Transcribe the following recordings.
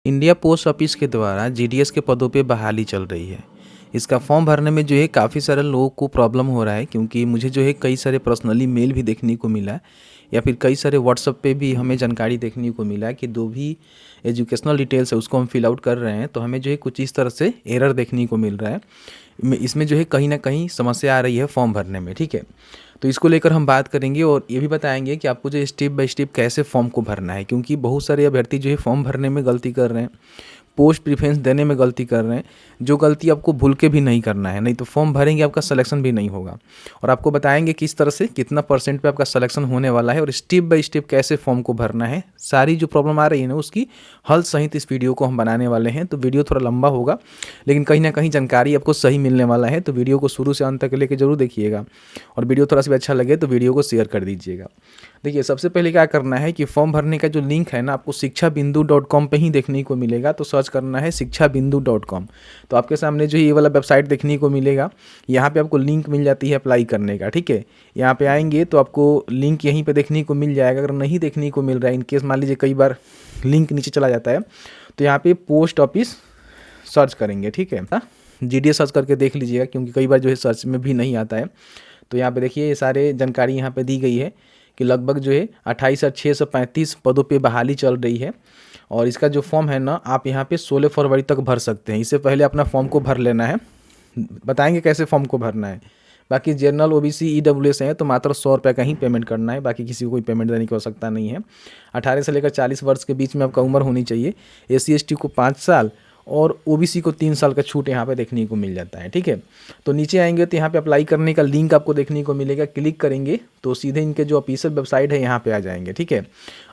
India post office के द्वारा GDS के पदों पे बहाली चल रही है। इसका फॉर्म भरने में जो है काफ़ी सारे लोगों को प्रॉब्लम हो रहा है, क्योंकि मुझे जो है कई सारे पर्सनली मेल भी देखने को मिला है या फिर कई सारे व्हाट्सएप पे भी हमें जानकारी देखने को मिला है कि जो भी एजुकेशनल डिटेल्स है उसको हम फिल आउट कर रहे हैं तो हमें जो है कुछ इस तरह से एरर देखने को मिल रहा है। इसमें जो है कहीं ना कहीं समस्या आ रही है फॉर्म भरने में। ठीक है, तो इसको लेकर हम बात करेंगे और ये भी बताएंगे कि आपको जो स्टेप बाय स्टेप कैसे फॉर्म को भरना है, क्योंकि बहुत सारे अभ्यर्थी जो है फॉर्म भरने में गलती कर रहे हैं, पोस्ट प्रेफरेंस देने में गलती कर रहे हैं, जो गलती आपको भूल के भी नहीं करना है, नहीं तो फॉर्म भरेंगे आपका सिलेक्शन भी नहीं होगा। और आपको बताएंगे किस तरह से कितना परसेंट पे आपका सिलेक्शन होने वाला है और स्टेप बाय स्टेप कैसे फॉर्म को भरना है। सारी जो प्रॉब्लम आ रही है ना उसकी हल सहित इस वीडियो को हम बनाने वाले हैं। तो वीडियो थोड़ा लंबा होगा लेकिन कहीं ना कहीं जानकारी आपको सही मिलने वाला है, तो वीडियो को शुरू से अंत तक लेके जरूर देखिएगा और वीडियो थोड़ा सा भी अच्छा लगे तो वीडियो को शेयर कर दीजिएगा। देखिए, सबसे पहले क्या करना है कि फॉर्म भरने का जो लिंक है ना आपको शिक्षाबिंदु.com पे ही देखने को मिलेगा। तो सर्च करना है शिक्षाबिंदु.com। तो आपके सामने जो ये वाला वेबसाइट देखने को मिलेगा, यहाँ पे आपको लिंक मिल जाती है अप्लाई करने का। ठीक है, यहाँ पे आएंगे तो आपको लिंक यहीं पे देखने को मिल जाएगा। अगर नहीं देखने को मिल रहा है, इनकेस मान लीजिए कई बार लिंक नीचे चला जाता है, तो यहाँ पे पोस्ट ऑफिस सर्च करेंगे। ठीक है, जीडीएस सर्च करके देख लीजिएगा, क्योंकि कई बार जो है सर्च में भी नहीं आता है। तो यहाँ पे देखिए ये सारे जानकारी यहाँ पे दी गई है कि लगभग जो है 28,635 पदों पे बहाली चल रही है। और इसका जो फॉर्म है ना आप यहाँ पे 16 फरवरी तक भर सकते हैं। इससे पहले अपना फॉर्म को भर लेना है, बताएंगे कैसे फॉर्म को भरना है। बाकी जनरल ओबीसी ईडब्ल्यूएस है तो मात्र 100 रुपये का ही पेमेंट करना है, बाकी किसी को कोई पेमेंट देने की आवश्यकता नहीं है। 18 से लेकर 40 वर्ष के बीच में आपका उम्र होनी चाहिए। एससी एसटी को 5 साल और ओबीसी को 3 साल का छूट यहाँ पे देखने को मिल जाता है। ठीक है, तो नीचे आएंगे तो यहाँ पे अप्लाई करने का लिंक आपको देखने को मिलेगा। क्लिक करेंगे तो सीधे इनके जो ऑफिशियल वेबसाइट है यहाँ पे आ जाएंगे। ठीक है,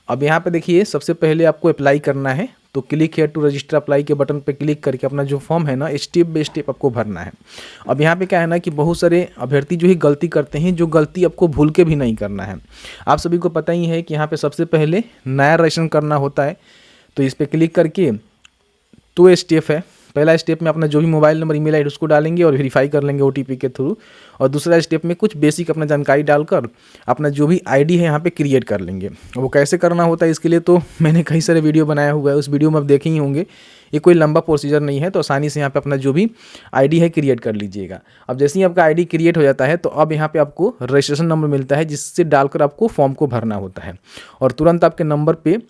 अब यहाँ पे देखिए सबसे पहले आपको अप्लाई करना है, तो click here to register apply के बटन पे क्लिक करके अपना जो फॉर्म है ना स्टेप बाय स्टेप आपको भरना है। अब यहाँ पे क्या है ना कि बहुत सारे अभ्यर्थी जो ही गलती करते हैं, जो गलती आपको भूल के भी नहीं करना है। आप सभी को पता ही है कि यहाँ पे सबसे पहले नया रजिस्ट्रेशन करना होता है। तो इस पर क्लिक करके 2 स्टेप है। पहला स्टेप में अपना जो भी मोबाइल नंबर ईमेल आईडी उसको डालेंगे और वेरीफाई कर लेंगे ओटीपी के थ्रू। और दूसरा स्टेप में कुछ बेसिक अपना जानकारी डालकर अपना जो भी आईडी है यहाँ पे क्रिएट कर लेंगे। वो कैसे करना होता है इसके लिए तो मैंने कई सारे वीडियो बनाया हुआ है, उस वीडियो में आप देखे ही होंगे। ये कोई लंबा प्रोसीजर नहीं है, तो आसानी से यहाँ पे अपना जो भी आईडी है क्रिएट कर लीजिएगा। अब जैसे ही आपका आईडी क्रिएट हो जाता है तो अब यहाँ पे आपको रजिस्ट्रेशन नंबर मिलता है, जिससे डालकर आपको फॉर्म को भरना होता है। और तुरंत आपके नंबर पर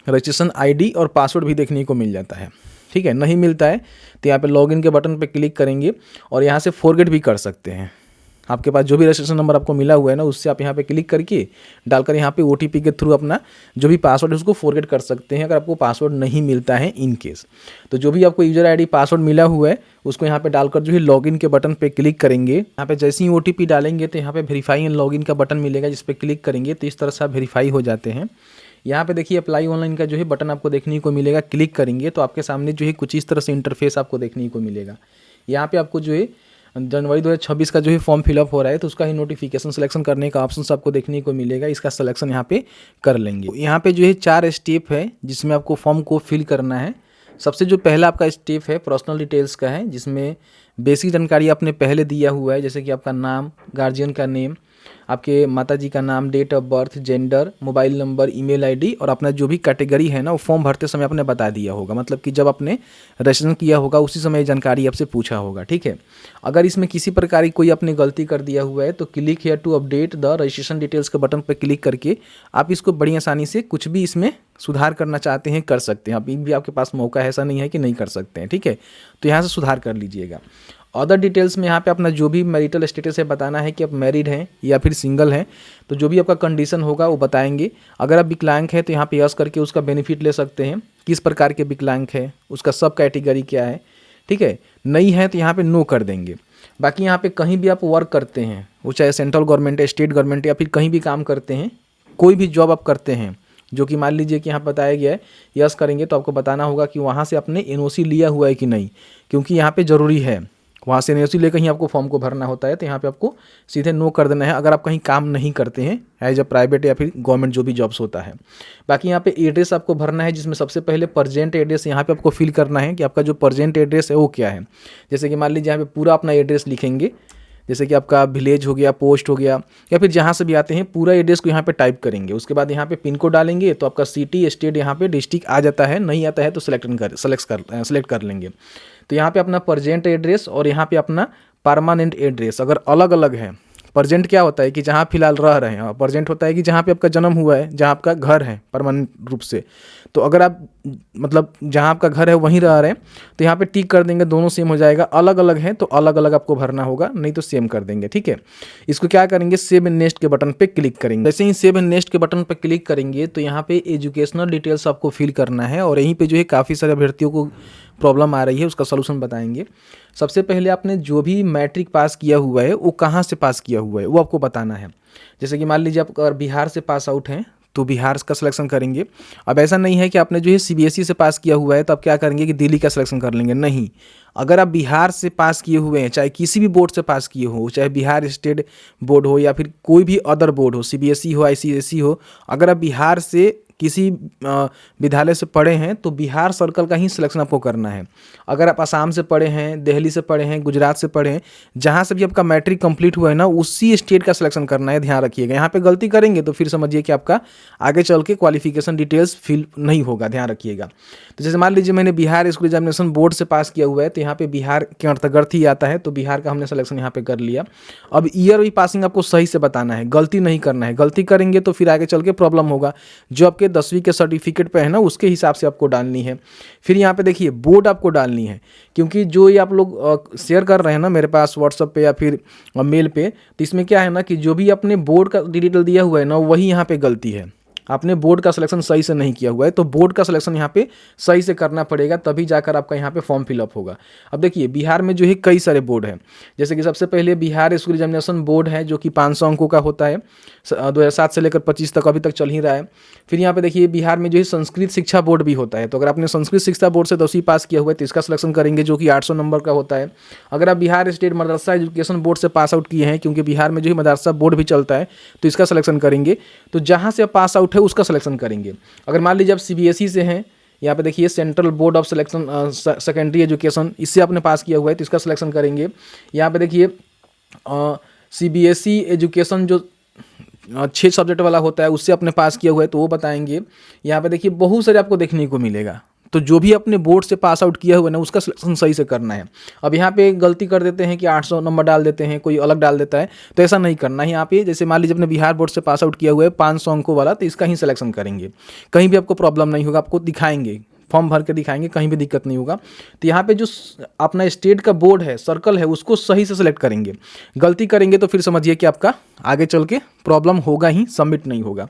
रजिस्ट्रेशन आईडी और पासवर्ड भी देखने को मिल जाता है। ठीक है, नहीं मिलता है तो यहाँ पे लॉगिन के बटन पे क्लिक करेंगे और यहाँ से फॉरगेट भी कर सकते हैं। आपके पास जो भी रजिस्ट्रेशन नंबर आपको मिला हुआ है ना उससे आप यहाँ पे क्लिक करके डालकर यहाँ पे ओटीपी के थ्रू अपना जो भी पासवर्ड है उसको फॉरगेट कर सकते हैं, अगर आपको पासवर्ड नहीं मिलता है इन केस। तो जो भी आपको यूजर आईडी पासवर्ड मिला हुआ है उसको यहाँ पे डालकर जो है लॉगिन के बटन पे क्लिक करेंगे। यहाँ पे जैसे ही ओटीपी डालेंगे तो यहाँ पे वेरीफाई एंड लॉगिन का बटन मिलेगा, जिस पे क्लिक करेंगे तो इस तरह से आप वेरीफाई हो जाते हैं। यहाँ पे देखिए अप्लाई ऑनलाइन का जो है बटन आपको देखने को मिलेगा। क्लिक करेंगे तो आपके सामने जो है कुछ इस तरह से इंटरफेस आपको देखने को मिलेगा। यहाँ पे आपको जो है जनवरी 2026 का जो है फॉर्म फिलअप हो रहा है तो उसका ही नोटिफिकेशन सिलेक्शन करने का ऑप्शन आपको देखने को मिलेगा। इसका सिलेक्शन यहाँ पे कर लेंगे। यहाँ पे जो है 4 स्टेप है जिसमें आपको फॉर्म को फिल करना है। सबसे जो पहला आपका स्टेप है पर्सनल डिटेल्स का है, जिसमें बेसिक जानकारी आपने पहले दिया हुआ है, जैसे कि आपका नाम, गार्जियन का नेम, आपके माताजी का नाम, date of birth, gender, mobile number, email ID और अपना जो भी कैटेगरी है ना वो फॉर्म भरते समय आपने बता दिया होगा। मतलब कि जब आपने रजिस्ट्रेशन किया होगा उसी समय जानकारी आपसे पूछा होगा। ठीक है, अगर इसमें किसी प्रकार की कोई आपने गलती कर दिया हुआ है तो click here to update the registration details के बटन पर क्लिक करके आप इसको बड़ी आसानी से कुछ भी इसमें सुधार करना चाहते हैं कर सकते हैं। अभी भी आपके पास मौका है, ऐसा नहीं है कि नहीं कर सकते हैं। ठीक है, तो यहाँ से सुधार कर लीजिएगा। अदर डिटेल्स में यहाँ पे अपना जो भी मैरिटल स्टेटस है बताना है कि आप मैरिड हैं या फिर सिंगल हैं, तो जो भी आपका कंडीशन होगा वो बताएंगे। अगर आप विकलांग हैं तो यहाँ पे यस करके उसका बेनिफिट ले सकते हैं, किस प्रकार के विकलांग है, उसका सब कैटेगरी क्या है। ठीक है, नहीं है तो यहाँ पे नो कर देंगे। बाकी यहाँ पे कहीं भी आप वर्क करते हैं, वो चाहे सेंट्रल गवर्नमेंट है, स्टेट गवर्नमेंट या फिर कहीं भी काम करते हैं, कोई भी जॉब आप करते हैं, जो कि मान लीजिए कि यहाँ बताया गया है यस करेंगे तो आपको बताना होगा कि वहाँ से आपने एनओसी लिया हुआ है कि नहीं, क्योंकि यहाँ पे ज़रूरी है वहाँ से एनओसी लेकर ही आपको फॉर्म को भरना होता है। तो यहाँ पे आपको सीधे नो कर देना है अगर आप कहीं काम नहीं करते हैं एज अ प्राइवेट या फिर गवर्नमेंट जो भी जॉब्स होता है। बाकी यहाँ पे एड्रेस आपको भरना है, जिसमें सबसे पहले प्रेजेंट एड्रेस यहाँ पे आपको फिल करना है कि आपका जो प्रेजेंट एड्रेस है वो क्या है। जैसे कि मान लीजिए यहाँ पे पूरा अपना एड्रेस लिखेंगे, जैसे कि आपका विलेज हो गया, पोस्ट हो गया, या फिर जहाँ से भी आते हैं पूरा एड्रेस को यहाँ पे टाइप करेंगे। उसके बाद यहाँ पे पिन कोड डालेंगे तो आपका सिटी, स्टेट, यहाँ पे डिस्ट्रिक्ट आ जाता है। नहीं आता है तो सेलेक्ट कर लेंगे। तो यहाँ पे अपना प्रेजेंट एड्रेस और यहाँ पे अपना परमानेंट एड्रेस अगर अलग अलग है, प्रेजेंट क्या होता है कि जहाँ फिलहाल रह रहे हैं, और प्रेजेंट होता है कि जहाँ पे आपका जन्म हुआ है, जहाँ आपका घर है परमानेंट रूप से। तो अगर आप मतलब जहाँ आपका घर है वहीं रह रहे हैं तो यहाँ पे टिक कर देंगे, दोनों सेम हो जाएगा। अलग अलग है तो अलग अलग आपको भरना होगा, नहीं तो सेम कर देंगे, ठीक है। इसको क्या करेंगे, सेव एंड नेक्स्ट के बटन पे क्लिक करेंगे। जैसे ही सेव एंड नेक्स्ट के बटन पे क्लिक करेंगे तो यहाँ पे एजुकेशनल डिटेल्स आपको फिल करना है, और यहीं पे जो है काफ़ी सारे अभ्यर्थियों को प्रॉब्लम आ रही है, उसका सलूशन बताएंगे। सबसे पहले आपने जो भी मैट्रिक पास किया हुआ है वो कहाँ से पास किया हुआ है वो आपको बताना है। जैसे कि मान लीजिए आप अगर बिहार से पास आउट हैं तो बिहार का सिलेक्शन करेंगे। अब ऐसा नहीं है कि आपने जो है सीबीएसई से पास किया हुआ है तो आप क्या करेंगे कि दिल्ली का सिलेक्शन कर लेंगे, नहीं। अगर आप बिहार से पास किए हुए हैं, चाहे किसी भी बोर्ड से पास किए हो, चाहे बिहार स्टेट बोर्ड हो या फिर कोई भी अदर बोर्ड हो, सीबीएसई हो, आईसीएसई हो, अगर आप बिहार से किसी विद्यालय से पढ़े हैं तो बिहार सर्कल का ही सिलेक्शन आपको करना है। अगर आप आसाम से पढ़े हैं, दिल्ली से पढ़े हैं, गुजरात से पढ़े हैं, जहाँ से भी आपका मैट्रिक कंप्लीट हुआ है ना, उसी स्टेट का सिलेक्शन करना है, ध्यान रखिएगा। यहाँ पे गलती करेंगे तो फिर समझिए कि आपका आगे चल के क्वालिफिकेशन डिटेल्स फिल नहीं होगा, ध्यान रखिएगा। तो जैसे मान लीजिए मैंने बिहार स्कूल एग्जामिनेशन बोर्ड से पास किया हुआ है तो यहाँ पे बिहार के अंतर्गत ही आता है, तो बिहार का हमने सिलेक्शन यहाँ पे कर लिया। अब ईयर भी पासिंग आपको सही से बताना है, गलती नहीं करना है। गलती करेंगे तो फिर आगे चल के प्रॉब्लम होगा। जो आपके 10वीं के सर्टिफिकेट पे है ना, उसके हिसाब से आपको डालनी है। फिर यहाँ पे देखिए बोर्ड आपको डालनी है, क्योंकि जो ये आप लोग शेयर कर रहे हैं ना मेरे पास व्हाट्सएप पे या फिर मेल पे, तो इसमें क्या है ना कि जो भी अपने बोर्ड का डिटेल दिया हुआ है ना, वही यहाँ पे गलती है। आपने बोर्ड का सिलेक्शन सही से नहीं किया हुआ है, तो बोर्ड का सिलेक्शन यहाँ पे सही से करना पड़ेगा, तभी जाकर आपका यहाँ पे फॉर्म फिलअप होगा। अब देखिए बिहार में जो है कई सारे बोर्ड हैं। जैसे कि सबसे पहले बिहार स्कूल एग्जामिनेशन बोर्ड है जो कि 500 अंकों का होता है, 2007 से लेकर 25 तक अभी तक चल ही रहा है। फिर यहाँ पे देखिए बिहार में जो है संस्कृत शिक्षा बोर्ड भी होता है। तो अगर आपने संस्कृत शिक्षा बोर्ड से 10वीं पास किया हुआ है तो इसका सिलेक्शन करेंगे, जो कि 800 नंबर का होता है। अगर आप बिहार स्टेट मदरसा एजुकेशन बोर्ड से पास आउट किए हैं, क्योंकि बिहार में जो है मदरसा बोर्ड भी चलता है, तो इसका सिलेक्शन करेंगे। तो जहाँ से आप पास आउट है उसका सिलेक्शन करेंगे। अगर मान लीजिए आप सीबीएसई से हैं, यहाँ पे देखिए central board of selection secondary education, इससे आपने पास किया हुआ है तो इसका सिलेक्शन करेंगे। यहाँ पे देखिए सीबीएसई एजुकेशन जो 6 सब्जेक्ट वाला होता है उससे आपने पास किया हुआ है तो वो बताएंगे। यहाँ पे देखिए बहुत सारे आपको देखने को मिलेगा। तो जो भी अपने बोर्ड से पास आउट किया हुआ है ना, उसका सिलेक्शन सही से करना है। अब यहाँ पे गलती कर देते हैं कि 800 नंबर डाल देते हैं, कोई अलग डाल देता है, तो ऐसा नहीं करना है। यहाँ पे जैसे मान लीजिए अपने बिहार बोर्ड से पास आउट किया हुआ है 500 अंकों वाला, तो इसका ही सिलेक्शन करेंगे। कहीं भी आपको प्रॉब्लम नहीं होगा, आपको दिखाएंगे, फॉर्म भर के दिखाएंगे, कहीं भी दिक्कत नहीं होगा। तो यहाँ पे जो अपना स्टेट का बोर्ड है, सर्कल है, उसको सही से सिलेक्ट करेंगे। गलती करेंगे तो फिर समझिए कि आपका आगे चल के प्रॉब्लम होगा ही, सबमिट नहीं होगा।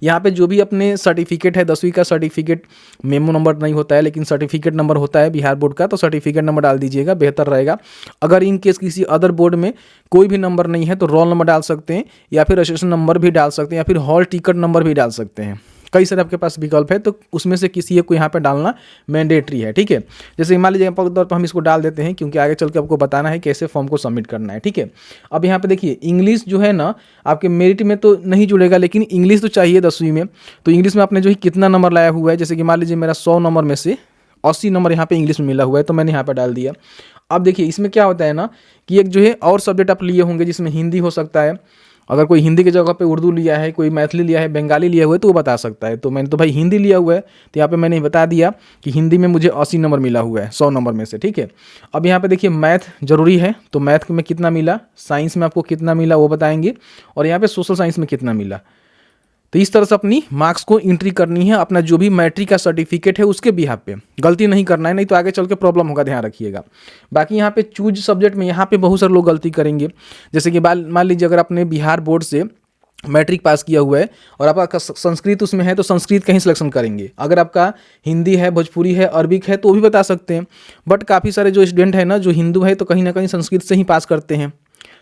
यहाँ पे जो भी अपने सर्टिफिकेट है, 10वीं का सर्टिफिकेट, मेमो नंबर नहीं होता है लेकिन सर्टिफिकेट नंबर होता है बिहार बोर्ड का, तो सर्टिफिकेट नंबर डाल दीजिएगा, बेहतर रहेगा। अगर इन केस किसी अदर बोर्ड में कोई भी नंबर नहीं है तो रोल नंबर डाल सकते हैं, या फिर रजिस्ट्रेशन नंबर भी डाल सकते हैं, या फिर हॉल टिकट नंबर भी डाल सकते हैं। कई सारे आपके पास विकल्प है, तो उसमें से किसी एक को यहाँ पे डालना मैंडेटरी है, ठीक है। जैसे मान लीजिए तौर पर हम इसको डाल देते हैं, क्योंकि आगे चल के आपको बताना है कैसे फॉर्म को सबमिट करना है, ठीक है। अब यहाँ पे देखिए इंग्लिश जो है ना, आपके मेरिट में तो नहीं जुड़ेगा, लेकिन इंग्लिश तो चाहिए 10वीं में। तो इंग्लिश में आपने जो है कितना नंबर लाया हुआ है, जैसे कि मान लीजिए मेरा 100 नंबर में से 80 नंबर यहाँ पे इंग्लिश में मिला हुआ है, तो मैंने यहाँ पर डाल दिया। अब देखिए इसमें क्या होता है ना कि एक जो है और सब्जेक्ट आप लिए होंगे जिसमें हिंदी हो सकता है। अगर कोई हिंदी की जगह पे उर्दू लिया है, कोई मैथिली लिया है, बंगाली लिया हुआ है, तो वो बता सकता है। तो मैंने तो भाई हिंदी लिया हुआ है, तो यहाँ पे मैंने बता दिया कि हिंदी में मुझे 80 नंबर मिला हुआ है 100 नंबर में से, ठीक है। अब यहाँ पे देखिए मैथ जरूरी है, तो मैथ में कितना मिला, साइंस में आपको कितना मिला वो बताएंगे, और यहाँ पे सोशल साइंस में कितना मिला। तो इस तरह से अपनी मार्क्स को एंट्री करनी है, अपना जो भी मैट्रिक का सर्टिफिकेट है उसके बिहाफ पे। गलती नहीं करना है, नहीं तो आगे चल के प्रॉब्लम होगा, ध्यान रखिएगा। बाकी यहाँ पे चूज सब्जेक्ट में यहाँ पे बहुत सारे लोग गलती करेंगे। जैसे कि मान लीजिए अगर आपने बिहार बोर्ड से मैट्रिक पास किया हुआ है और आपका संस्कृत उसमें है, तो संस्कृत का ही सिलेक्शन करेंगे। अगर आपका हिंदी है, भोजपुरी है, अरबिक है, तो वो भी बता सकते हैं। बट काफ़ी सारे जो स्टूडेंट है ना, जो हिंदू है, तो कहीं ना कहीं संस्कृत से ही पास करते हैं,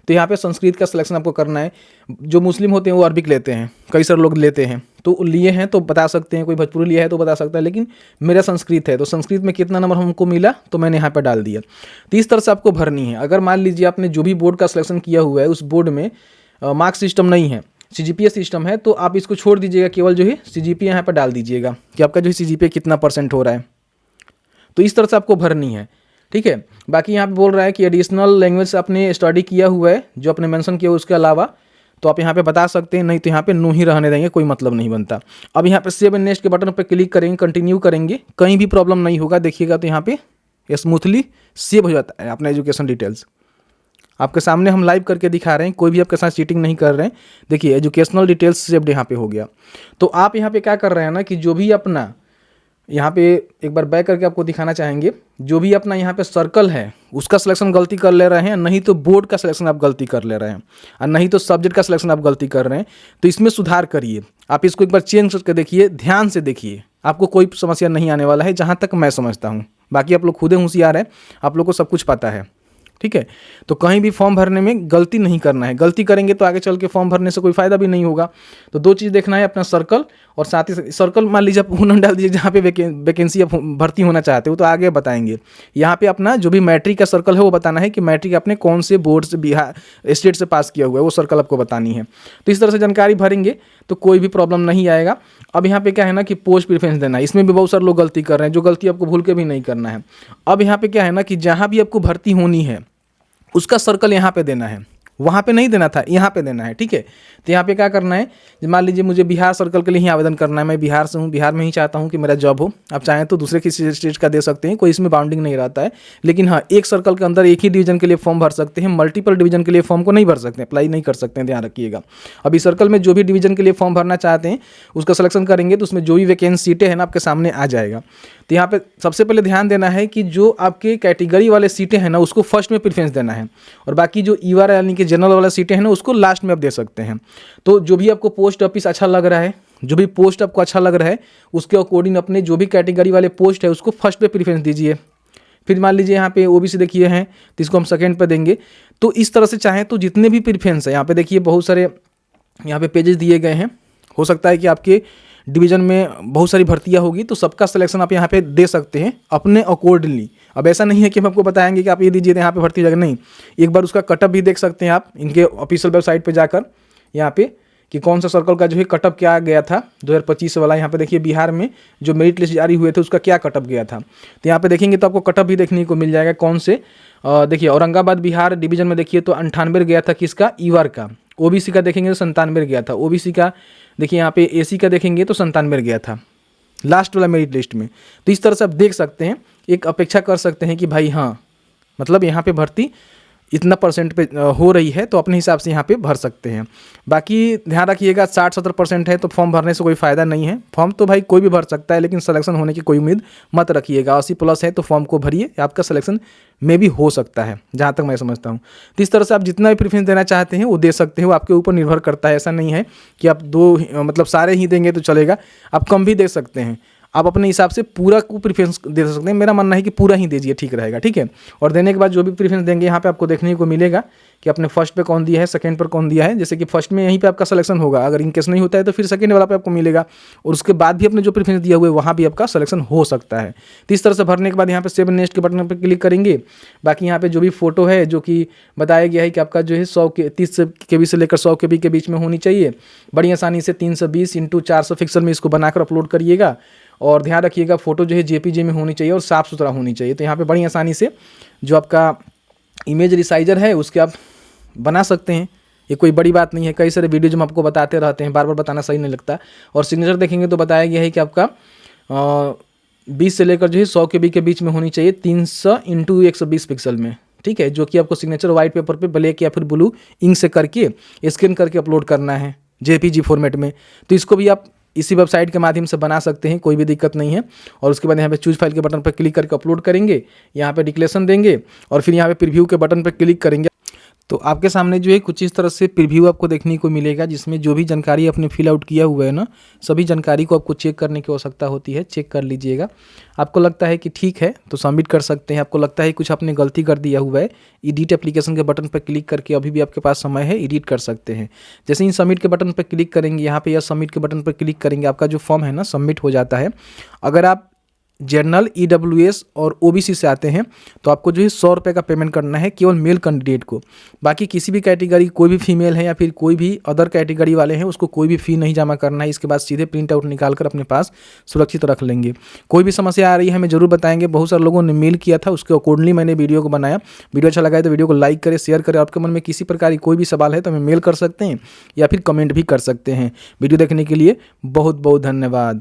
तो यहाँ पे संस्कृत का सिलेक्शन आपको करना है। जो मुस्लिम होते हैं वो अरबिक लेते हैं, कई सारे लोग लेते हैं, तो लिए हैं तो बता सकते हैं, कोई भोजपुरी लिया है तो बता सकता है, लेकिन मेरा संस्कृत है, तो संस्कृत में कितना नंबर हमको मिला तो मैंने यहाँ पे डाल दिया। तो इस तरह से आपको भरनी है। अगर मान लीजिए आपने जो भी बोर्ड का सिलेक्शन किया हुआ है उस बोर्ड में मार्क्स सिस्टम नहीं है, CGPA सिस्टम है, तो आप इसको छोड़ दीजिएगा, केवल जो है CGPA यहाँ पर डाल दीजिएगा कि आपका जो है CGPA कितना % हो रहा है। तो इस तरह से आपको भरनी है। ठीक है। बाकी यहाँ पे बोल रहा है कि एडिशनल लैंग्वेज आपने स्टडी किया हुआ है जो आपने मेंशन किया उसके अलावा, तो आप यहाँ पे बता सकते हैं, नहीं तो यहाँ पे नो ही रहने देंगे, कोई मतलब नहीं बनता। अब यहाँ पे सेव एंड नेक्स्ट के बटन पर क्लिक करेंगे, कंटिन्यू करेंगे, कहीं भी प्रॉब्लम नहीं होगा। देखिएगा तो यहाँ पे स्मूथली सेव हो जाता है अपना एजुकेशन डिटेल्स। आपके सामने हम लाइव करके दिखा रहे हैं, कोई भी आपके साथ चीटिंग नहीं कर रहे हैं। देखिए एजुकेशनल डिटेल्स सेव्ड यहाँ पे हो गया। तो आप यहाँ पे क्या कर रहे हैं ना कि जो भी अपना यहाँ पे एक बार बैक करके आपको दिखाना चाहेंगे, जो भी अपना यहाँ पे सर्कल है उसका सिलेक्शन गलती कर ले रहे हैं, नहीं तो बोर्ड का सिलेक्शन आप गलती कर ले रहे हैं, और नहीं तो सब्जेक्ट का सिलेक्शन आप गलती कर रहे हैं, तो इसमें सुधार करिए। आप इसको एक बार चेंज करके देखिए, ध्यान से देखिए, आपको कोई समस्या नहीं आने वाला है जहाँ तक मैं समझता हूँ। बाकी आप लोग खुद होशियार हैं, आप लोग को सब कुछ पता है, ठीक है। तो कहीं भी फॉर्म भरने में गलती नहीं करना है, गलती करेंगे तो आगे चल के फॉर्म भरने से कोई फायदा भी नहीं होगा। तो दो चीज़ देखना है, अपना सर्कल और साथ ही सर्कल मान लीजिए आप उन्होंने डाल दीजिए जहाँ पे वैकेंसी आप भर्ती होना चाहते हो, तो आगे बताएंगे। यहाँ पे अपना जो भी मैट्रिक का सर्कल है वो बताना है कि मैट्रिक आपने कौन से बोर्ड से, बिहार स्टेट से पास किया हुआ है, वो सर्कल आपको बतानी है। तो इस तरह से जानकारी भरेंगे तो कोई भी प्रॉब्लम नहीं आएगा। अब यहाँ पे क्या है ना कि पोस्ट प्रेफरेंस देना है, इसमें भी बहुत सारे लोग गलती कर रहे हैं, जो गलती आपको भूल के भी नहीं करना है। अब यहाँ पे क्या है ना कि जहाँ भी आपको भर्ती होनी है उसका सर्कल यहाँ पे देना है, वहाँ पे नहीं देना था, यहाँ पे देना है, ठीक है। तो यहाँ पे क्या करना है, मान लीजिए मुझे बिहार सर्कल के लिए ही आवेदन करना है, मैं बिहार से हूँ, बिहार में ही चाहता हूँ कि मेरा जॉब हो। आप चाहें तो दूसरे किसी स्टेट का दे सकते हैं, कोई इसमें बाउंडिंग नहीं रहता है। लेकिन हाँ, एक सर्कल के अंदर एक ही डिवीजन के लिए फॉर्म भर सकते हैं, मल्टीपल डिवीजन के लिए फॉर्म को नहीं भर सकते, अप्लाई नहीं कर सकते हैं, ध्यान रखिएगा। अभी सर्कल में जो भी डिवीजन के लिए फॉर्म भरना चाहते हैं उसका सिलेक्शन करेंगे तो उसमें जो भी वैकेंसी सीटें हैं ना आपके सामने आ जाएगा। तो यहाँ पे सबसे पहले ध्यान देना है कि जो आपके कैटेगरी वाले सीटें हैं ना उसको फर्स्ट में प्रेफरेंस देना है, और बाकी जो ईआर यानी कि जनरल वाला सीटें हैं ना उसको लास्ट में आप दे सकते हैं। तो जो भी आपको पोस्ट ऑफिस अच्छा लग रहा है, जो भी पोस्ट आपको अच्छा लग रहा है, उसके अकॉर्डिंग अपने जो भी कैटेगरी वाले पोस्ट है उसको फर्स्ट पे प्रेफरेंस दीजिए। फिर मान लीजिए यहाँ पे ओबीसी देखिए हैं तो इसको हम सेकेंड पे देंगे। तो इस तरह से चाहें तो जितने भी प्रेफरेंस है यहाँ पे देखिए बहुत सारे यहाँ पे पेजेस दिए गए हैं। हो सकता है कि आपके डिवीजन में बहुत सारी भर्तियां होगी तो सबका सिलेक्शन आप यहाँ पे दे सकते हैं अपने अकॉर्डिंगली। अब ऐसा नहीं है कि हम आपको बताएंगे कि आप ये दीजिए तो यहाँ पे भर्ती हो जाएगा, नहीं। एक बार उसका कटअप भी देख सकते हैं आप इनके ऑफिशियल वेबसाइट पे जाकर, यहाँ पे कि कौन सा सर्कल का जो है कटअप क्या गया था 2025 वाला। यहाँ पे देखिए बिहार में जो मेरिट लिस्ट जारी हुए थे उसका क्या कटअप गया था, तो यहाँ पे देखेंगे तो आपको कटअप भी देखने को मिल जाएगा कौन से। देखिए औरंगाबाद बिहार डिवीजन में देखिए तो 98 गया था किसका, ईवर का। ओबीसी का देखेंगे तो 97 गया था, ओबीसी का देखिए यहाँ पे एसी का देखेंगे तो 97 गया था लास्ट वाला मेरिट लिस्ट में। तो इस तरह से आप देख सकते हैं, एक अपेक्षा कर सकते हैं कि भाई हाँ मतलब यहाँ पे भर्ती इतना परसेंट पे हो रही है तो अपने हिसाब से यहाँ पे भर सकते हैं। बाकी ध्यान रखिएगा 60-70% है तो फॉर्म भरने से कोई फ़ायदा नहीं है। फॉर्म तो भाई कोई भी भर सकता है लेकिन सिलेक्शन होने की कोई उम्मीद मत रखिएगा। 80+ है तो फॉर्म को भरिए, आपका सिलेक्शन में भी हो सकता है जहाँ तक मैं समझता हूँ। तो इस तरह से आप जितना भी प्रेफरेंस देना चाहते हैं वो दे सकते हो, आपके ऊपर निर्भर करता है। ऐसा नहीं है कि आप मतलब सारे ही देंगे तो चलेगा, आप कम भी दे सकते हैं, आप अपने हिसाब से पूरा को प्रेफरेंस दे सकते हैं। मेरा मानना है कि पूरा ही दीजिए, ठीक रहेगा, ठीक है। और देने के बाद जो भी प्रेफरेंस देंगे यहाँ पे आपको देखने को मिलेगा कि आपने फर्स्ट पे कौन दिया है, सेकंड पर कौन दिया है। जैसे कि फर्स्ट में यहीं पे आपका सिलेक्शन होगा, अगर इनकेस नहीं होता है तो फिर सेकंड वाला पे आपको मिलेगा, और उसके बाद भी अपने जो प्रेफरेंस दिया हुआ है वहाँ भी आपका सिलेक्शन हो सकता है। तो इस तरह से भरने के बाद यहाँ पे सेव नेक्स्ट के बटन पर क्लिक करेंगे। बाकी यहाँ पे जो भी फोटो है जो कि बताया गया है कि आपका जो है 30 KB से लेकर 100 KB के बीच में होनी चाहिए। बड़ी आसानी से 320x400 पिक्सल में इसको बनाकर अपलोड करिएगा। और ध्यान रखिएगा फोटो जो है JPG में होनी चाहिए और साफ़ सुथरा होनी चाहिए। तो यहाँ पे बड़ी आसानी से जो आपका इमेज रिसाइजर है उसके आप बना सकते हैं, ये कोई बड़ी बात नहीं है। कई सारे वीडियो जो हम आपको बताते रहते हैं, बार बार बताना सही नहीं लगता। और सिग्नेचर देखेंगे तो बताया गया है कि आपका 20 से लेकर जो है 100 KB के बीच में होनी चाहिए 300x120 पिक्सल में, ठीक है। जो कि आपको सिग्नेचर वाइट पेपर पे ब्लैक या फिर ब्लू इंक से करके स्कैन करके अपलोड करना है JPG फॉर्मेट में। तो इसको भी आप इसी वेबसाइट के माध्यम से बना सकते हैं, कोई भी दिक्कत नहीं है। और उसके बाद यहाँ पे चूज फाइल के बटन पर क्लिक करके अपलोड करेंगे, यहाँ पे डिक्लेरेशन देंगे और फिर यहाँ पे प्रीव्यू के बटन पर क्लिक करेंगे। तो आपके सामने जो है कुछ इस तरह से प्रीव्यू आपको देखने को मिलेगा, जिसमें जो भी जानकारी आपने फिल आउट किया हुआ है ना, सभी जानकारी को आपको चेक करने की आवश्यकता होती है। चेक कर लीजिएगा, आपको लगता है कि ठीक है तो सबमिट कर सकते हैं। आपको लगता है कुछ आपने गलती कर दिया हुआ है, एडिट एप्लीकेशन के बटन पर क्लिक करके अभी भी आपके पास समय है, एडिट कर सकते हैं। जैसे ही सबमिट के बटन पर क्लिक करेंगे, यहाँ पे या सबमिट के बटन पर क्लिक करेंगे, आपका जो फॉर्म है ना सबमिट हो जाता है। अगर आप जनरल, EWS और OBC से आते हैं तो आपको जो है 100 रुपये का पेमेंट करना है केवल मेल कैंडिडेट को। बाकी किसी भी कैटेगरी, कोई भी फीमेल है या फिर कोई भी अदर कैटेगरी वाले हैं, उसको कोई भी फ़ी नहीं जमा करना है। इसके बाद सीधे प्रिंट आउट निकाल कर अपने पास सुरक्षित रख लेंगे। कोई भी समस्या आ रही है हमें ज़रूर बताएंगे। बहुत सारे लोगों ने मेल किया था, उसके अकॉर्डिंगली मैंने वीडियो को बनाया। वीडियो अच्छा लगा है तो वीडियो को लाइक करें, शेयर करें। आपके मन में किसी प्रकार की कोई भी सवाल है तो हमें मेल कर सकते हैं या फिर कमेंट भी कर सकते हैं। वीडियो देखने के लिए बहुत बहुत धन्यवाद।